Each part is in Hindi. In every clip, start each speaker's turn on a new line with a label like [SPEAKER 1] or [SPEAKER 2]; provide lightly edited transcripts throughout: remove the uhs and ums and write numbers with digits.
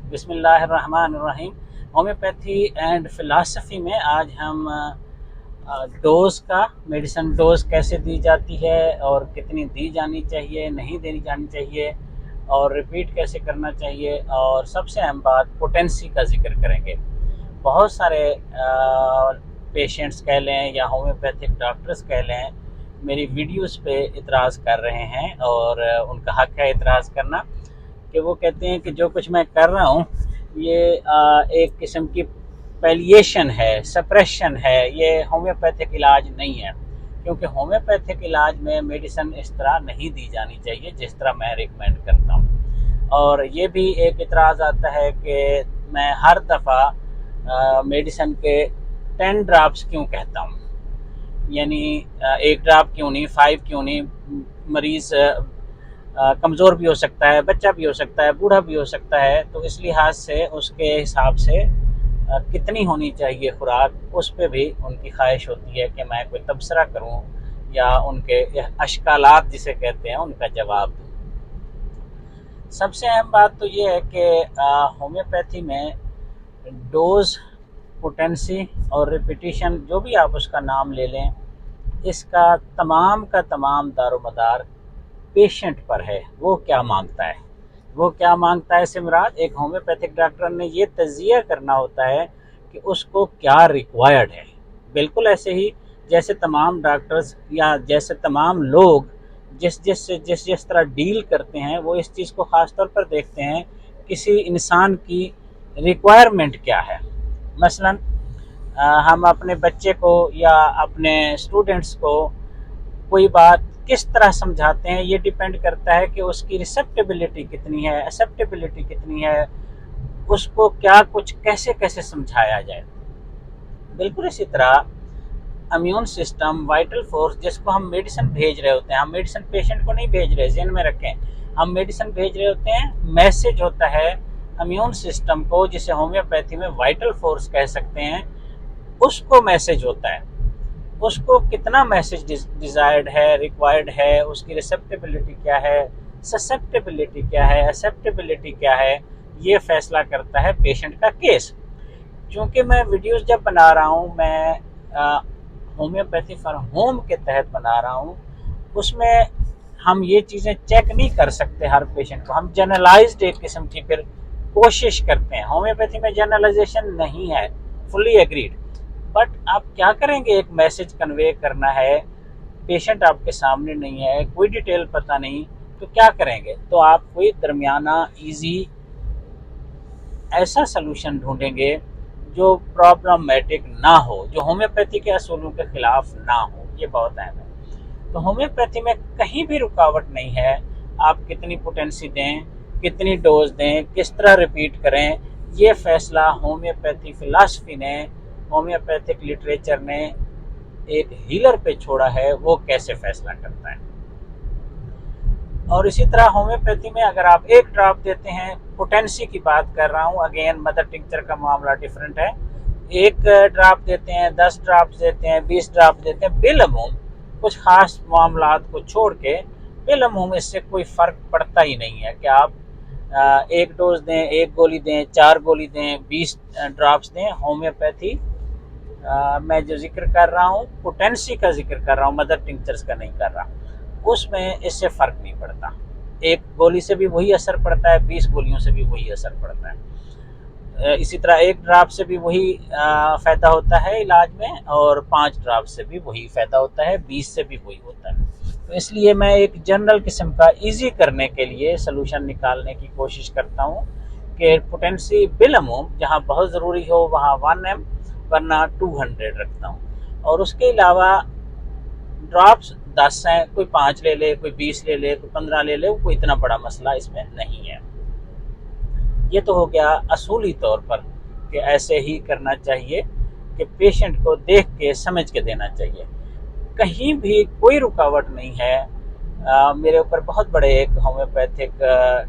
[SPEAKER 1] बिस्मिल्लाहिर्रहमानिर्रहीम। होम्योपैथी एंड फ़िलासफ़ी में आज हम डोज़ का मेडिसिन डोज़ कैसे दी जाती है और कितनी दी जानी चाहिए, नहीं देनी जानी चाहिए और रिपीट कैसे करना चाहिए, और सबसे अहम बात पोटेंसी का ज़िक्र करेंगे। बहुत सारे पेशेंट्स कह लें या होम्योपैथिक डॉक्टर्स कह लें, मेरी वीडियोज़ पे इतराज़ कर रहे हैं और उनका हक़ है इतराज़ करना, कि वो कहते हैं कि जो कुछ मैं कर रहा हूँ ये एक किस्म की पैलिएशन है, सप्रेशन है, ये होम्योपैथिक इलाज नहीं है। क्योंकि होम्योपैथिक इलाज में मेडिसिन इस तरह नहीं दी जानी चाहिए जिस तरह मैं रिकमेंड करता हूँ। और ये भी एक इतराज़ आता है कि मैं हर दफ़ा मेडिसिन के 10 ड्रॉप्स क्यों कहता हूँ, यानी एक ड्रॉप क्यों नहीं, 5 क्यों नहीं। मरीज़ कमज़ोर भी हो सकता है, बच्चा भी हो सकता है, बूढ़ा भी हो सकता है, तो इस लिहाज से उसके हिसाब से कितनी होनी चाहिए खुराक, उस पे भी उनकी ख्वाहिश होती है कि मैं कोई तबसरा करूं या उनके अश्कालात जिसे कहते हैं उनका जवाब दूं। सबसे अहम बात तो ये है कि होम्योपैथी में डोज, पोटेंसी और रिपीटिशन, जो भी आप उसका नाम ले लें, इसका तमाम का तमाम दारोमदार पेशेंट पर है। वो क्या मांगता है, वो क्या मांगता है से मुराद एक होम्योपैथिक डॉक्टर ने ये तज्जिया करना होता है कि उसको क्या रिक्वायर्ड है। बिल्कुल ऐसे ही जैसे तमाम डॉक्टर्स या जैसे तमाम लोग जिस तरह डील करते हैं, वो इस चीज़ को ख़ास तौर पर देखते हैं किसी इंसान की रिक्वायरमेंट क्या है। मसलन हम अपने बच्चे को या अपने स्टूडेंट्स को कोई बात किस तरह समझाते हैं, ये डिपेंड करता है कि उसकी रिसेप्टेबिलिटी कितनी है, एक्सेप्टेबिलिटी कितनी है, उसको क्या कुछ कैसे कैसे समझाया जाए। बिल्कुल इसी तरह इम्यून सिस्टम, वाइटल फोर्स, जिसको हम मेडिसिन भेज रहे होते हैं, हम मेडिसिन पेशेंट को नहीं भेज रहे, ज़हन में रखें, हम मेडिसिन भेज रहे होते हैं, मैसेज होता है इम्यून सिस्टम को, जिसे होम्योपैथी में वाइटल फोर्स कह सकते हैं, उसको मैसेज होता है। उसको कितना मैसेज डिज़ायर्ड है, रिक्वायर्ड है, उसकी रिसेप्टेबिलिटी क्या है, ससेप्टेबिलिटी क्या है, एक्सेप्टेबिलिटी क्या है, ये फैसला करता है पेशेंट का केस। क्योंकि मैं वीडियोस जब बना रहा हूँ, मैं होम्योपैथी फॉर होम के तहत बना रहा हूँ, उसमें हम ये चीज़ें चेक नहीं कर सकते हर पेशेंट को। हम जनरलाइज्ड एक किस्म की फिर कोशिश करते हैं। होम्योपैथी में जनरलाइजेशन नहीं है, फुली एग्रीड, बट आप क्या करेंगे, एक मैसेज कन्वे करना है, पेशेंट आपके सामने नहीं है, कोई डिटेल पता नहीं, तो क्या करेंगे, तो आप कोई दरमियाना ईजी ऐसा सलूशन ढूंढेंगे जो प्रॉब्लमेटिक ना हो, जो होम्योपैथी के असूलों के खिलाफ ना हो। ये बहुत अहम है। तो होम्योपैथी में कहीं भी रुकावट नहीं है। आप कितनी पोटेंसी दें, कितनी डोज दें, किस तरह रिपीट करें, ये फैसला होम्योपैथी फिलासफी ने, होम्योपैथिक लिटरेचर ने एक हीलर पे छोड़ा है, वो कैसे फैसला करता है। और इसी तरह होम्योपैथी में अगर आप एक ड्रॉप देते हैं, पोटेंसी की बात कर रहा हूँ, अगेन मदर टिंचर का मामला डिफरेंट है, एक ड्रॉप देते हैं, 10 ड्रॉप देते हैं, 20 ड्रॉप देते हैं, बिलअमूम कुछ खास मामलात को छोड़ के बिलअमूम इससे कोई फ़र्क पड़ता ही नहीं है कि आप एक डोज दें, एक गोली दें, 4 गोली दें, 20 ड्रॉप्स दें। होम्योपैथी मैं जो जिक्र कर रहा हूँ, पोटेंसी का जिक्र कर रहा हूँ, मदर टिंचर्स का नहीं कर रहा, उसमें इससे फ़र्क नहीं पड़ता। एक गोली से भी वही असर पड़ता है, 20 गोलियों से भी वही असर पड़ता है। इसी तरह एक ड्राप से भी वही फ़ायदा होता है इलाज में, और 5 ड्राप से भी वही फ़ायदा होता है, 20 से भी वही होता है। तो इसलिए मैं एक जनरल किस्म का ईजी करने के लिए सलूशन निकालने की कोशिश करता हूँ कि पोटेंसी बिलअमूम जहाँ बहुत ज़रूरी हो वहाँ 1 m, वरना 200 रखता हूँ। और उसके अलावा ड्रॉप्स 10 हैं, कोई 5 ले ले, कोई 20 ले ले, कोई 15 ले ले, कोई इतना बड़ा मसला इसमें नहीं है। ये तो हो गया असूली तौर पर कि ऐसे ही करना चाहिए कि पेशेंट को देख के समझ के देना चाहिए। कहीं भी कोई रुकावट नहीं है। मेरे ऊपर बहुत बड़े एक होम्योपैथिक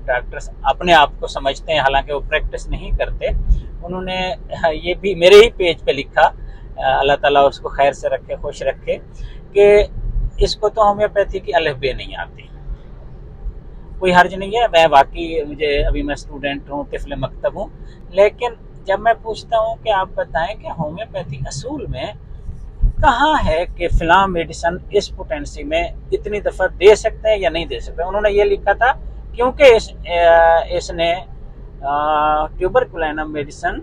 [SPEAKER 1] डॉक्टर्स अपने आप को समझते हैं, हालांकि वो प्रैक्टिस नहीं करते। उन्होंने ये भी मेरे ही पेज पे लिखा, अल्लाह ताला उसको खैर से रखे, खुश रखे, कि इसको तो होम्योपैथी की अलफ बे नहीं आती। कोई हर्ज नहीं है। मैं वाकई मुझे अभी मैं स्टूडेंट हूँ, तिफल मकतब हूँ, लेकिन जब मैं पूछता हूँ कि आप बताएं कि होम्योपैथी असूल में कहाँ है कि फ़लाँ मेडिसन इस पोटेंसी में इतनी दफ़ा दे सकते हैं या नहीं दे सकते। उन्होंने ये लिखा था क्योंकि इसने ट्यूबरकुलिनम मेडिसन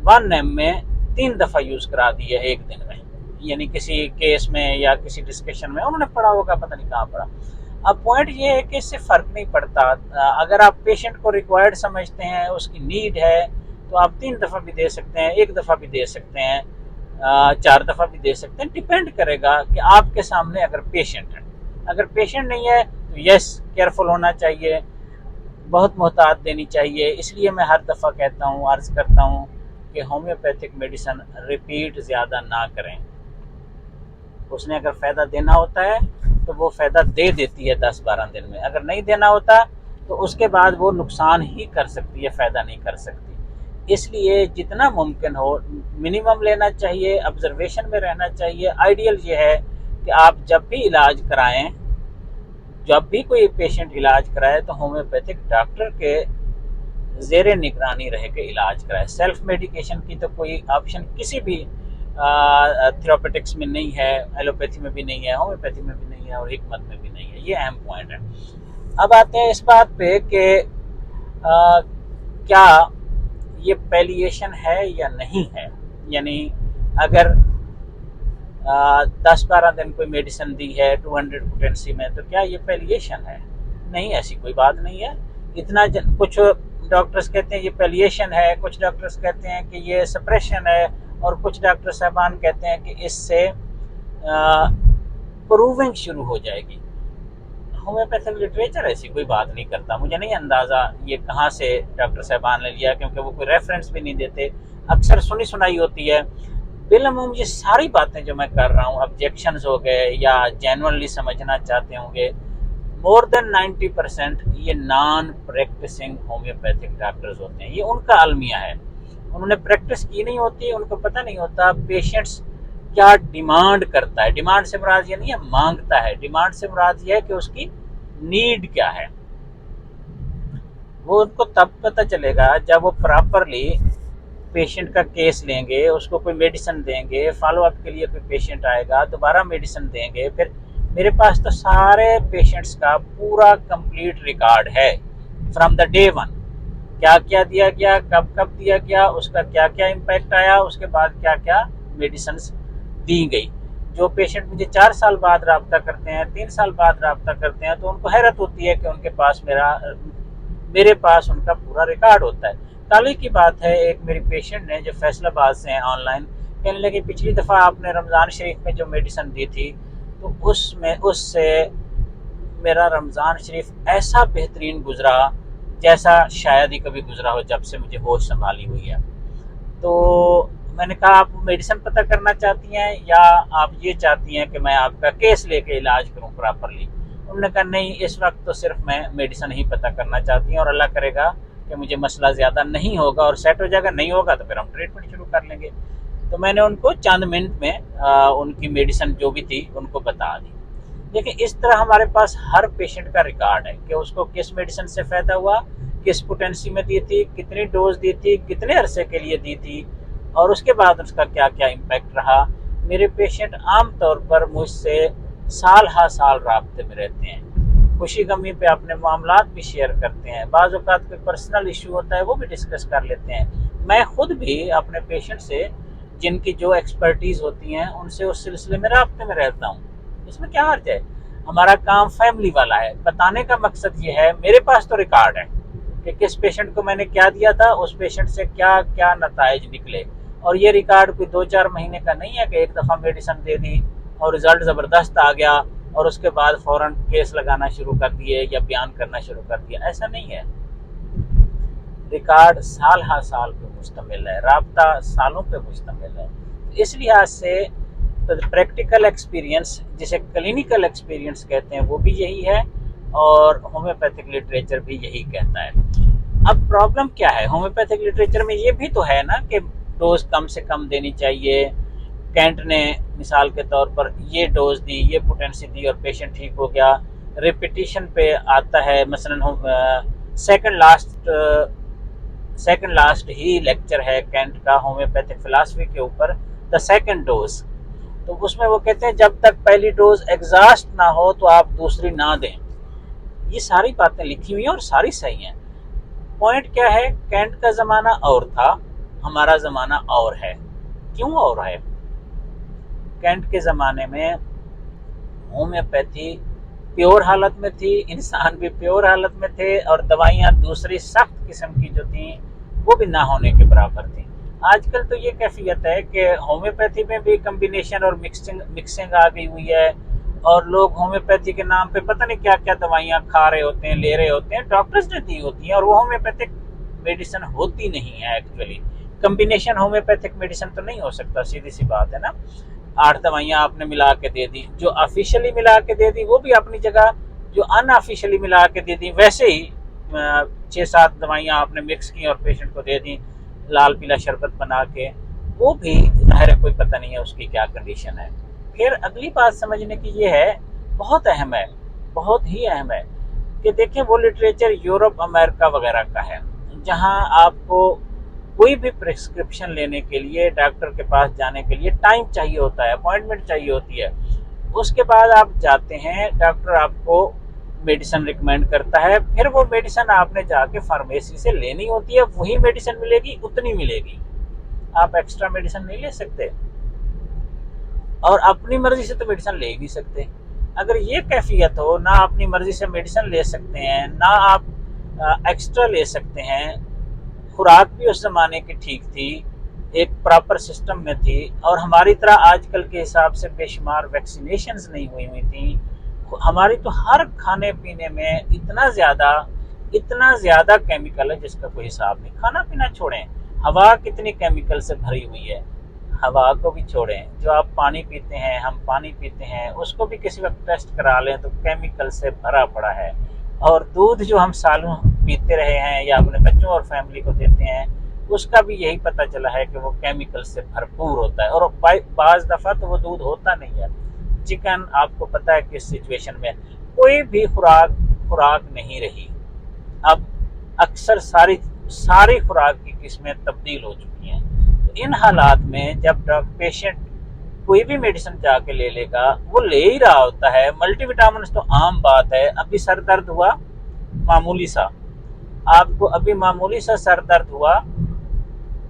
[SPEAKER 1] 1 एम में 3 दफ़ा यूज़ करा दी है एक दिन में, यानी किसी केस में या किसी डिस्कशन में उन्होंने पढ़ा होगा, पता नहीं कहाँ पढ़ा। अब पॉइंट ये है कि इससे फ़र्क नहीं पड़ता। अगर आप पेशेंट को रिक्वायर्ड समझते हैं, उसकी नीड है, तो आप 3 दफ़ा भी दे सकते हैं, 1 दफ़ा भी दे सकते हैं, 4 दफ़ा भी दे सकते हैं। डिपेंड करेगा कि आपके सामने अगर पेशेंट है। अगर पेशेंट नहीं है तो यस, केयरफुल होना चाहिए, बहुत मोहतात देनी चाहिए। इसलिए मैं हर दफ़ा कहता हूँ, अर्ज़ करता हूँ कि होम्योपैथिक मेडिसन रिपीट ज़्यादा ना करें। उसने अगर फ़ायदा देना होता है तो वो फ़ायदा दे देती है 10-12 दिन में, अगर नहीं देना होता तो उसके बाद वो नुकसान ही कर सकती है, फ़ायदा नहीं कर सकती। इसलिए जितना मुमकिन हो मिनिमम लेना चाहिए, ऑब्जर्वेशन में रहना चाहिए। आइडियल ये है कि आप जब भी इलाज कराएं, जब भी कोई पेशेंट इलाज कराए तो होम्योपैथिक डॉक्टर के ज़ेरे निगरानी रह के इलाज कराए। सेल्फ मेडिकेशन की तो कोई ऑप्शन किसी भी थेरापेटिक्स में नहीं है, एलोपैथी में भी नहीं है, होम्योपैथी में भी नहीं है और हिकमत में भी नहीं है। ये अहम पॉइंट है। अब आते हैं इस बात पे कि क्या ये पैलिएशन है या नहीं है। यानी अगर 10-12 दिन कोई मेडिसिन दी है 200 पोटेंसी में, तो क्या ये पैलिएशन है? नहीं, ऐसी कोई बात नहीं है। इतना कुछ डॉक्टर्स कहते हैं ये पैलिएशन है, कुछ डॉक्टर्स कहते हैं कि ये सप्रेशन है, और कुछ डॉक्टर साहबान कहते हैं कि इससे प्रूविंग शुरू हो जाएगी। होम्योपैथिक लिटरेचर ऐसी कोई बात नहीं करता। मुझे नहीं अंदाज़ा ये कहाँ से डॉक्टर साहबान ने लिया, क्योंकि वो कोई रेफरेंस भी नहीं देते, अक्सर सुनी सुनाई होती है। बिलअमूम ये सारी बातें जो मैं कर रहा हूँ, ऑब्जेक्शंस हो गए या जेन्युइनली समझना चाहते होंगे, मोर देन 90% ये नॉन प्रैक्टिसिंग होम्योपैथिक डॉक्टर्स होते हैं। ये उनका अलमिया है, उन्होंने प्रैक्टिस की नहीं होती, उनको पता नहीं होता पेशेंट्स क्या डिमांड करता है। डिमांड से मुराद ये नहीं है मांगता है, डिमांड से मुराद ये है कि उसकी नीड क्या है। वो उनको तब पता चलेगा जब वो प्रॉपरली पेशेंट का केस लेंगे, उसको कोई मेडिसिन देंगे, फॉलो अप के लिए कोई पेशेंट आएगा, दोबारा मेडिसिन देंगे। फिर मेरे पास तो सारे पेशेंट्स का पूरा कंप्लीट रिकॉर्ड है फ्रॉम द डे वन, क्या क्या दिया गया, कब कब दिया गया, उसका क्या क्या इम्पैक्ट आया, उसके बाद क्या क्या मेडिसिन दी गई। जो पेशेंट मुझे 4 साल बाद रब्ता करते हैं, 3 साल बाद रब्ता करते हैं, तो उनको हैरत होती है कि उनके पास मेरे पास उनका पूरा रिकॉर्ड होता है। ताली की बात है, एक मेरी पेशेंट ने जो फैसलाबाद से हैं ऑनलाइन, कहने लगे पिछली दफ़ा आपने रमज़ान शरीफ में जो मेडिसिन दी थी तो उससे मेरा रमज़ान शरीफ ऐसा बेहतरीन गुजरा जैसा शायद ही कभी गुजरा हो जब से मुझे होश संभाली हुई है। तो मैंने कहा आप मेडिसिन पता करना चाहती हैं या आप ये चाहती हैं कि मैं आपका केस लेके इलाज करूं प्रॉपरली। उन्होंने कहा नहीं, इस वक्त तो सिर्फ मैं मेडिसिन ही पता करना चाहती हूँ, और अल्लाह करेगा कि मुझे मसला ज़्यादा नहीं होगा और सेट हो जाएगा, नहीं होगा तो फिर हम ट्रीटमेंट शुरू कर लेंगे। तो मैंने उनको चंद मिनट में उनकी मेडिसिन जो भी थी उनको बता दी। देखिए, इस तरह हमारे पास हर पेशेंट का रिकॉर्ड है कि उसको किस मेडिसिन से फ़ायदा हुआ, किस पोटेंसी में दी थी, कितनी डोज दी थी, कितने अरसे के लिए दी थी, और उसके बाद उसका क्या क्या इम्पैक्ट रहा। मेरे पेशेंट आम तौर पर मुझसे साल हा साल राब्ते में रहते हैं, खुशी गमी पे अपने मामलात भी शेयर करते हैं, बाज़ औक़ात कोई पर्सनल इशू होता है वो भी डिस्कस कर लेते हैं। मैं खुद भी अपने पेशेंट से जिनकी जो एक्सपर्टीज़ होती हैं उनसे उस सिलसिले में राब्ते में रहता हूँ। इसमें क्या हर्ज है? हमारा काम फैमिली वाला है। बताने का मकसद ये है, मेरे पास तो रिकॉर्ड है कि किस पेशेंट को मैंने क्या दिया था, उस पेशेंट से क्या क्या नताइज निकले। और ये रिकॉर्ड कोई 2-4 महीने का नहीं है कि एक दफ़ा मेडिसिन दे दी और रिजल्ट ज़बरदस्त आ गया और उसके बाद फ़ौरन केस लगाना शुरू कर दिए या बयान करना शुरू कर दिया। ऐसा नहीं है। रिकॉर्ड साल हा साल पे मुश्तमिल है, राब्ता सालों पे मुश्तमिल है। इस लिहाज से तो प्रैक्टिकल एक्सपीरियंस, जिसे क्लिनिकल एक्सपीरियंस कहते हैं, वो भी यही है और होम्योपैथिक लिटरेचर भी यही कहता है। अब प्रॉब्लम क्या है? होम्योपैथिक लिटरेचर में ये भी तो है ना कि डोज कम से कम देनी चाहिए। कैंट ने मिसाल के तौर पर ये डोज दी, ये पोटेंसी दी और पेशेंट ठीक हो गया। रिपीटिशन पे आता है। मसलन सेकंड लास्ट ही लेक्चर है कैंट का होम्योपैथिक फिलॉसफी के ऊपर, द सेकंड डोज। तो उसमें वो कहते हैं जब तक पहली डोज एग्जॉस्ट ना हो तो आप दूसरी ना दें। ये सारी बातें लिखी हुई हैं और सारी सही हैं। पॉइंट क्या है, कैंट का जमाना और था, हमारा जमाना और है। क्यों और है? कैंट के ज़माने में होम्योपैथी प्योर हालत में थी, इंसान भी प्योर हालत में थे, और दवाइयाँ दूसरी सख्त किस्म की जो थी वो भी ना होने के बराबर थी। आजकल तो ये कैफियत है कि होम्योपैथी में भी कम्बिनेशन और मिक्सिंग आ गई हुई है, और लोग होम्योपैथी के नाम पे पता नहीं क्या क्या दवाइयाँ खा रहे होते हैं, ले रहे होते हैं, डॉक्टर्स ने दी होती हैं, और वो होम्योपैथिक मेडिसिन होती नहीं है एक्चुअली। कम्बिनेशन होम्योपैथिक मेडिसिन तो नहीं हो सकता, सीधी सी बात है ना। 8 दवाइयाँ आपने मिला के दे दी, जो ऑफिशियली मिला के दे दी वो भी अपनी जगह, जो अनऑफिशियली मिला के दे दी वैसे ही 6-7 दवाइयाँ आपने मिक्स की और पेशेंट को दे दी लाल पीला शरबत बना के, वो भी ज़ाहिर कोई पता नहीं है उसकी क्या कंडीशन है। फिर अगली बात समझने की ये है, बहुत अहम है, बहुत ही अहम है, कि देखिए वो लिटरेचर यूरोप अमेरिका वगैरह का है, जहाँ आपको कोई भी प्रिस्क्रिप्शन लेने के लिए, डॉक्टर के पास जाने के लिए टाइम चाहिए होता है, अपॉइंटमेंट चाहिए होती है। उसके बाद आप जाते हैं, डॉक्टर आपको मेडिसिन रिकमेंड करता है, फिर वो मेडिसिन आपने जाके फार्मेसी से लेनी होती है, वही मेडिसिन मिलेगी, उतनी मिलेगी, आप एक्स्ट्रा मेडिसिन नहीं ले सकते, और अपनी मर्जी से तो मेडिसिन ले ही नहीं सकते। अगर ये कैफियत हो, ना अपनी मर्जी से मेडिसिन ले सकते हैं, ना आप एक्स्ट्रा ले सकते हैं, खुराक भी उस जमाने की ठीक थी, एक प्रॉपर सिस्टम में थी, और हमारी तरह आजकल के हिसाब से बेशुमार वैक्सीनेशंस नहीं हुई हुई थी। हमारी तो हर खाने पीने में इतना ज्यादा केमिकल है जिसका कोई हिसाब नहीं। खाना पीना छोड़ें, हवा कितनी केमिकल से भरी हुई है, हवा को भी छोड़ें, जो आप पानी पीते हैं, हम पानी पीते हैं, उसको भी किसी वक्त टेस्ट करा लें तो केमिकल से भरा पड़ा है। और दूध जो हम सालों पीते रहे हैं या अपने बच्चों और फैमिली को देते हैं, उसका भी यही पता चला है कि वो केमिकल से भरपूर होता है, और बाज दफ़ा तो वो दूध होता नहीं है। चिकन आपको पता है किस सिचुएशन में, कोई भी खुराक नहीं रही। अब अक्सर सारी सारी खुराक की किस्में तब्दील हो चुकी हैं। तो इन हालात में जब पेशेंट कोई भी मेडिसिन जाके ले लेगा, वो ले ही रहा होता है। मल्टीविटामिन तो आम बात है, अभी सर दर्द हुआ मामूली सा, आपको अभी मामूली सा सर दर्द हुआ,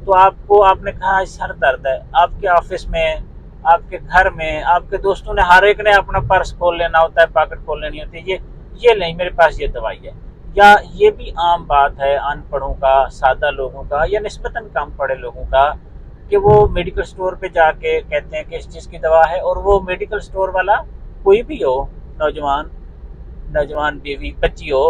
[SPEAKER 1] तो आपने कहा सर दर्द है, आपके ऑफिस में, आपके घर में, आपके दोस्तों ने हर एक ने अपना पर्स खोल लेना होता है, पॉकेट खोल लेनी होती है, ये नहीं मेरे पास ये दवाई है। या ये भी आम बात है अनपढ़ों का, सादा लोगों का, या निस्बतन कम पढ़े लोगों का, कि वो मेडिकल स्टोर पे जाके कहते हैं कि इस चीज़ की दवा है, और वो मेडिकल स्टोर वाला कोई भी हो, नौजवान नौजवान बीवी बच्ची हो,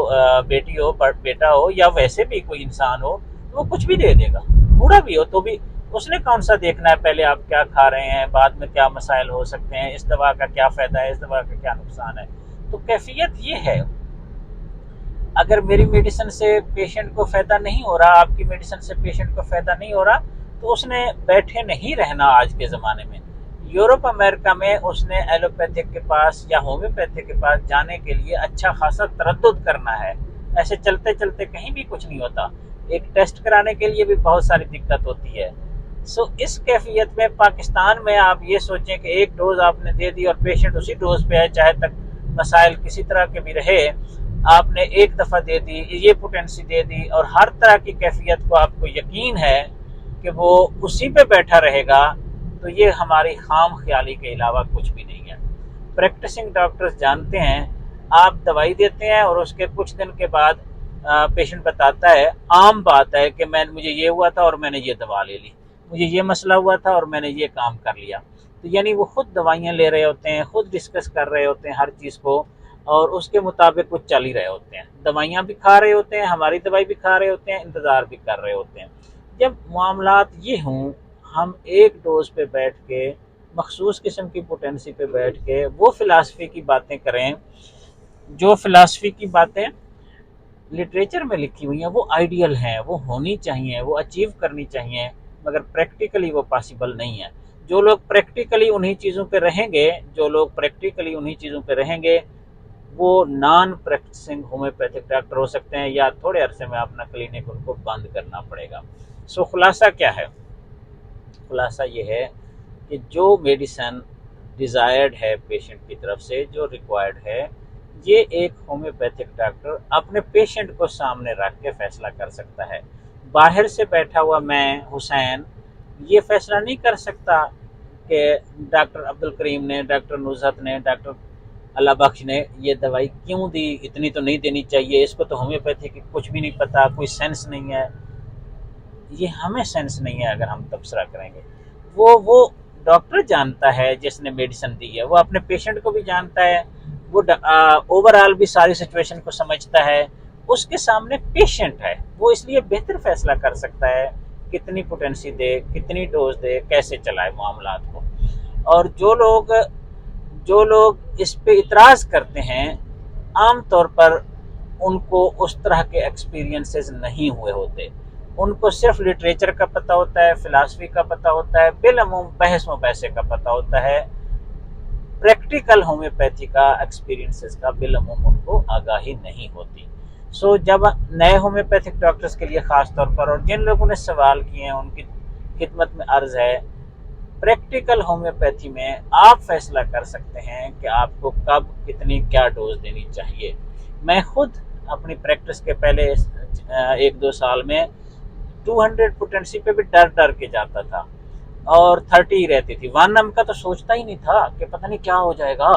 [SPEAKER 1] बेटी हो, बेटा हो, या वैसे भी कोई इंसान हो, तो वो कुछ भी दे देगा। बूढ़ा भी हो तो भी उसने कौन सा देखना है पहले आप क्या खा रहे हैं, बाद में क्या मसाइल हो सकते हैं, इस दवा का क्या फ़ायदा है, इस दवा का क्या नुकसान है। तो कैफियत ये है, अगर मेरी मेडिसिन से पेशेंट को फ़ायदा नहीं हो रहा, आपकी मेडिसिन से पेशेंट को फ़ायदा नहीं हो रहा, तो उसने बैठे नहीं रहना। आज के ज़माने में यूरोप अमेरिका में उसने एलोपैथिक के पास या होम्योपैथिक के पास जाने के लिए अच्छा खासा तरद्दुद करना है। ऐसे चलते चलते कहीं भी कुछ नहीं होता, एक टेस्ट कराने के लिए भी बहुत सारी दिक्कत होती है। इस कैफियत में पाकिस्तान में आप ये सोचें कि एक डोज आपने दे दी और पेशेंट उसी डोज पे है, चाहे तक मसाइल किसी तरह के भी रहे, आपने एक दफ़ा दे दी, ये पोटेंसी दे दी, और हर तरह की कैफियत को आपको यकीन है कि वो उसी पे बैठा रहेगा, तो ये हमारी खाम ख्याली के अलावा कुछ भी नहीं है। प्रैक्टिसिंग डॉक्टर्स जानते हैं, आप दवाई देते हैं और उसके कुछ दिन के बाद पेशेंट बताता है, आम बात है कि मुझे ये हुआ था और मैंने ये दवा ले ली, मुझे ये मसला हुआ था और मैंने ये काम कर लिया। तो यानी वो खुद दवाइयाँ ले रहे होते हैं, खुद डिस्कस कर रहे होते हैं हर चीज़ को, और उसके मुताबिक कुछ चल ही रहे होते हैं। दवाइयाँ भी खा रहे होते हैं, हमारी दवाई भी खा रहे होते हैं, इंतज़ार भी कर रहे होते हैं। जब मामलात ये हों, हम एक डोज पे बैठ के, मखसूस किस्म की पोटेंसी पे बैठ के वो फ़िलासफ़ी की बातें करें, जो फ़िलासफ़ी की बातें लिटरेचर में लिखी हुई हैं, वो आइडियल हैं, वो होनी चाहिए, वो अचीव करनी चाहिए, मगर प्रैक्टिकली वो पॉसिबल नहीं है। जो लोग प्रैक्टिकली उन्हीं चीज़ों पे रहेंगे, वो नॉन प्रैक्टिसिंग होम्योपैथिक डॉक्टर हो सकते हैं, या थोड़े अरसे में अपना क्लिनिक उनको बंद करना पड़ेगा। सो खुलासा क्या है? खुलासा ये है कि जो मेडिसन डिज़ायर्ड है पेशेंट की तरफ से, जो रिक्वायर्ड है, ये एक होम्योपैथिक डॉक्टर अपने पेशेंट को सामने रख के फैसला कर सकता है। बाहर से बैठा हुआ मैं हुसैन ये फैसला नहीं कर सकता कि डॉक्टर अब्दुल करीम ने, डॉक्टर नुज़हत ने, डॉक्टर अल्लाह बख्श ने ये दवाई क्यों दी, इतनी तो नहीं देनी चाहिए, इसको तो होम्योपैथी की कुछ भी नहीं पता, कोई सेंस नहीं है। ये हमें सेंस नहीं है अगर हम तबसरा करेंगे। वो डॉक्टर जानता है जिसने मेडिसिन दी है, वो अपने पेशेंट को भी जानता है, वो ओवरऑल भी सारी सिचुएशन को समझता है। उसके सामने पेशेंट है, वो इसलिए बेहतर फैसला कर सकता है कितनी पोटेंसी दे, कितनी डोज दे, कैसे चलाए मामलात को। और जो लोग इस पे इतराज़ करते हैं, आम तौर पर उनको उस तरह के एक्सपीरियंसेस नहीं हुए होते। उनको सिर्फ लिटरेचर का पता होता है, फिलासफी का पता होता है, बिलअमूम बहस मुबैसे का पता होता है। प्रैक्टिकल होम्योपैथी का एक्सपीरियंसेस का बिलअमूम उनको आगाही नहीं होती। सो जब नए होम्योपैथिक डॉक्टर्स के लिए ख़ास तौर पर, और जिन लोगों ने सवाल किए हैं उनकी खिदमत में अर्ज़ है, प्रैक्टिकल होम्योपैथी में आप फैसला कर सकते हैं कि आपको कब कितनी क्या डोज देनी चाहिए। मैं खुद अपनी प्रैक्टिस के पहले 1-2 साल में 200 पोटेंसी पे भी डर डर के जाता था, और 30 ही रहती थी। 1 का तो सोचता ही नहीं था कि पता नहीं क्या हो जाएगा।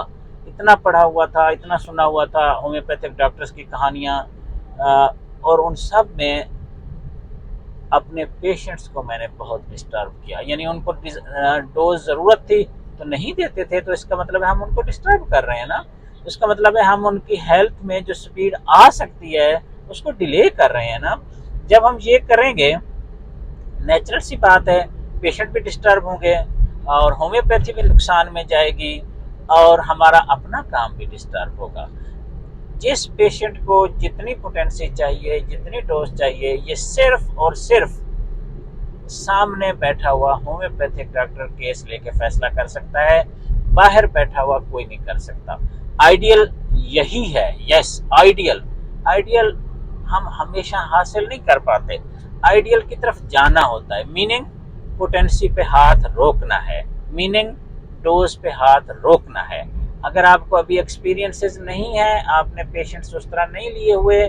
[SPEAKER 1] इतना पढ़ा हुआ था, इतना सुना हुआ था होम्योपैथिक डॉक्टर्स की कहानियाँ, और उन सब में अपने पेशेंट्स को मैंने बहुत डिस्टर्ब किया। यानी उनको डोज ज़रूरत थी तो नहीं देते थे, तो इसका मतलब है हम उनको डिस्टर्ब कर रहे हैं ना। इसका मतलब है हम उनकी हेल्थ में जो स्पीड आ सकती है उसको डिले कर रहे हैं ना। जब हम ये करेंगे, नेचुरल सी बात है, पेशेंट भी डिस्टर्ब होंगे और होम्योपैथी भी नुकसान में जाएगी, और हमारा अपना काम भी डिस्टर्ब होगा। जिस पेशेंट को जितनी पोटेंसी चाहिए, जितनी डोज चाहिए, ये सिर्फ और सिर्फ सामने बैठा हुआ होम्योपैथिक डॉक्टर केस लेके फैसला कर सकता है। बाहर बैठा हुआ कोई नहीं कर सकता। आइडियल यही है। यस, आइडियल आइडियल हम हमेशा हासिल नहीं कर पाते। आइडियल की तरफ जाना होता है, मीनिंग पोटेंसी पे हाथ रोकना है, मीनिंग डोज पे हाथ रोकना है। अगर आपको अभी एक्सपीरियंसेस नहीं है, आपने पेशेंट्स उस तरह नहीं लिए हुए,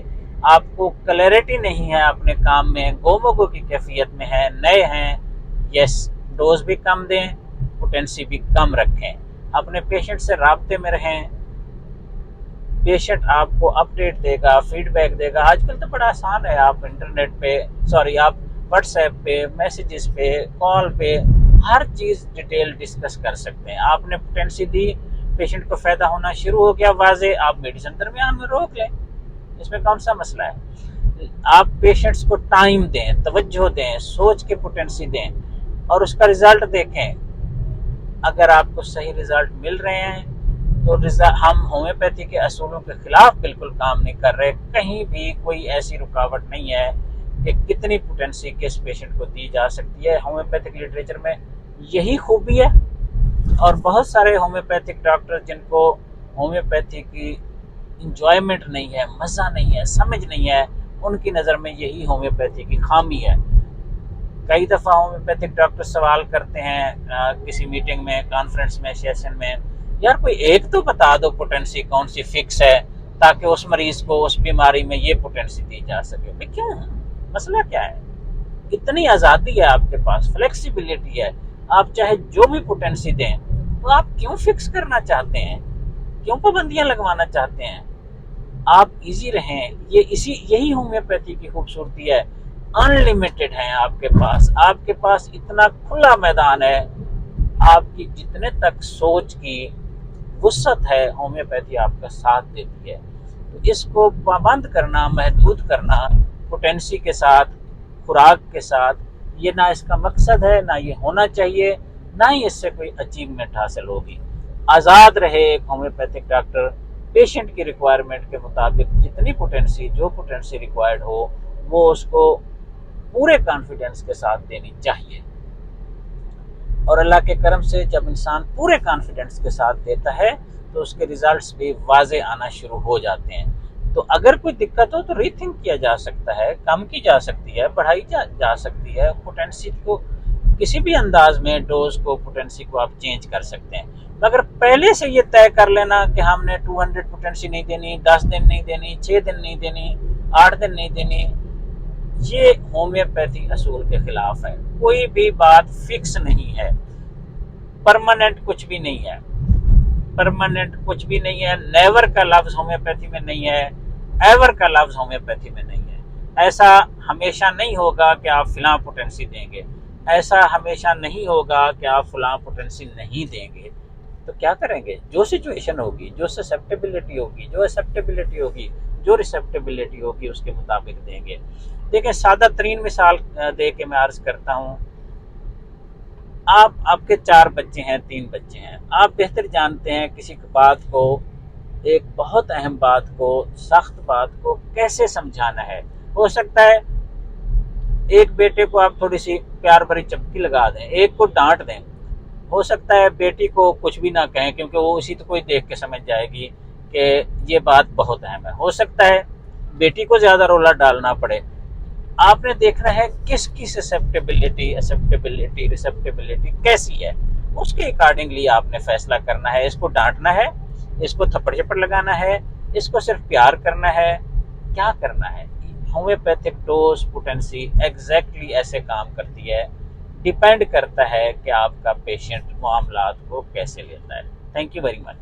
[SPEAKER 1] आपको क्लैरिटी नहीं है अपने काम में, गोमोगो की कैफियत में है, नए हैं, यस, डोज भी कम दें, पोटेंसी भी कम रखें, अपने पेशेंट से राब्ते में रहें। पेशेंट आपको अपडेट देगा, फीडबैक देगा। आजकल तो बड़ा आसान है, आप इंटरनेट पे, सॉरी, आप व्हाट्सएप पे, मैसेजेस पे, कॉल पे हर चीज़ डिटेल डिस्कस कर सकते हैं। आपने पोटेंसी दी, पेशेंट को फ़ायदा होना शुरू हो गया, वाजे, आप मेडिसिन दरमियान में रोक लें, इसमें कौन सा मसला है। आप पेशेंट्स को टाइम दें, तवज्जो दें, सोच के पोटेंसी दें और उसका रिजल्ट देखें। अगर आपको सही रिजल्ट मिल रहे हैं तो हम होम्योपैथी के असूलों के खिलाफ बिल्कुल काम नहीं कर रहे। कहीं भी कोई ऐसी रुकावट नहीं है कि कितनी पोटेंसी किस पेशेंट को दी जा सकती है। होम्योपैथिक लिटरेचर में यही खूबी है। और बहुत सारे होम्योपैथिक डॉक्टर जिनको होम्योपैथी की इंजॉयमेंट नहीं है, मज़ा नहीं है, समझ नहीं है, उनकी नज़र में यही होम्योपैथी की खामी है। कई दफ़ा होम्योपैथिक डॉक्टर सवाल करते हैं किसी मीटिंग में, कॉन्फ्रेंस में, सेशन में, यार कोई एक तो बता दो पोटेंसी कौन सी फिक्स है ताकि उस मरीज को उस बीमारी में ये पोटेंसी दी जा सके। भाई क्यों, मसला क्या है? इतनी आज़ादी है आपके पास, फ्लेक्सिबिलिटी है, आप चाहे जो भी पोटेंसी दें, तो आप क्यों फिक्स करना चाहते हैं, क्यों पाबंदियां लगवाना चाहते हैं? आप इजी रहें, ये इसी यही होम्योपैथी की खूबसूरती है। अनलिमिटेड है आपके पास इतना खुला मैदान है, आपकी जितने तक सोच की वुसअत है होम्योपैथी आपका साथ देती है। तो इसको पाबंद करना, महदूद करना पोटेंसी के साथ, खुराक के साथ, ये ना इसका मकसद है, ना ये होना चाहिए, ना ही इससे कोई अचीवमेंट हासिल होगी। आज़ाद रहे एक होम्योपैथिक डॉक्टर, पेशेंट की रिक्वायरमेंट के मुताबिक जितनी पोटेंसी, जो पोटेंसी रिक्वायर्ड हो, वो उसको पूरे कॉन्फिडेंस के साथ देनी चाहिए। और अल्लाह के करम से जब इंसान पूरे कॉन्फिडेंस के साथ देता है तो उसके रिजल्ट्स भी वाज़े आना शुरू हो जाते हैं। तो अगर कोई दिक्कत हो तो रीथिंक किया जा सकता है, कम की जा सकती है, बढ़ाई जा सकती है। पोटेंसी को किसी भी अंदाज में डोज को, पोटेंसी को आप चेंज कर सकते हैं। मगर पहले से ये तय कर लेना कि हमने 200 पोटेंसी नहीं देनी, 10 दिन नहीं देनी, 6 दिन नहीं देनी, 8 दिन नहीं देनी, ये होम्योपैथी असूल के खिलाफ है। कोई भी बात फिक्स नहीं है, परमानेंट कुछ भी नहीं है, परमानेंट कुछ भी नहीं है। नेवर का लफ्ज होम्योपैथी में नहीं है, एवर का लफ्ज होम्योपैथी में नहीं है। ऐसा हमेशा नहीं होगा कि आप फिलां पोटेंसी देंगे, ऐसा हमेशा नहीं होगा कि आप फलां पोटेंसी नहीं देंगे। तो क्या करेंगे? जो सिचुएशन होगी, जो ससेप्टेबिलिटी होगी, जो एक्सेप्टेबिलिटी होगी, जो रिसेप्टेबिलिटी होगी, उसके मुताबिक देंगे। देखिए, सादा तरीन मिसाल दे के मैं अर्ज करता हूँ। आपके 4 बच्चे हैं, 3 बच्चे हैं, आप बेहतर जानते हैं किसी बात को, एक बहुत अहम बात को, सख्त बात को कैसे समझाना है। हो सकता है एक बेटे को आप थोड़ी सी प्यार भरी चपकी लगा दें, एक को डांट दें। हो सकता है बेटी को कुछ भी ना कहें, क्योंकि वो उसी तो कोई देख के समझ जाएगी कि ये बात बहुत अहम है। हो सकता है बेटी को ज्यादा रोला डालना पड़े। आपने देखना है किसकी ससेप्टेबिलिटी, एक्सेप्टेबिलिटी, रिसेप्टेबिलिटी कैसी है, उसके अकॉर्डिंगली आपने फैसला करना है। इसको डांटना है, इसको थप्पड़ झपड़ लगाना है, इसको सिर्फ प्यार करना है, क्या करना है। होम्योपैथिक डोज पोटेंसी एग्जैक्टली ऐसे काम करती है। डिपेंड करता है कि आपका पेशेंट मामलात को कैसे लेता है। Thank you very much.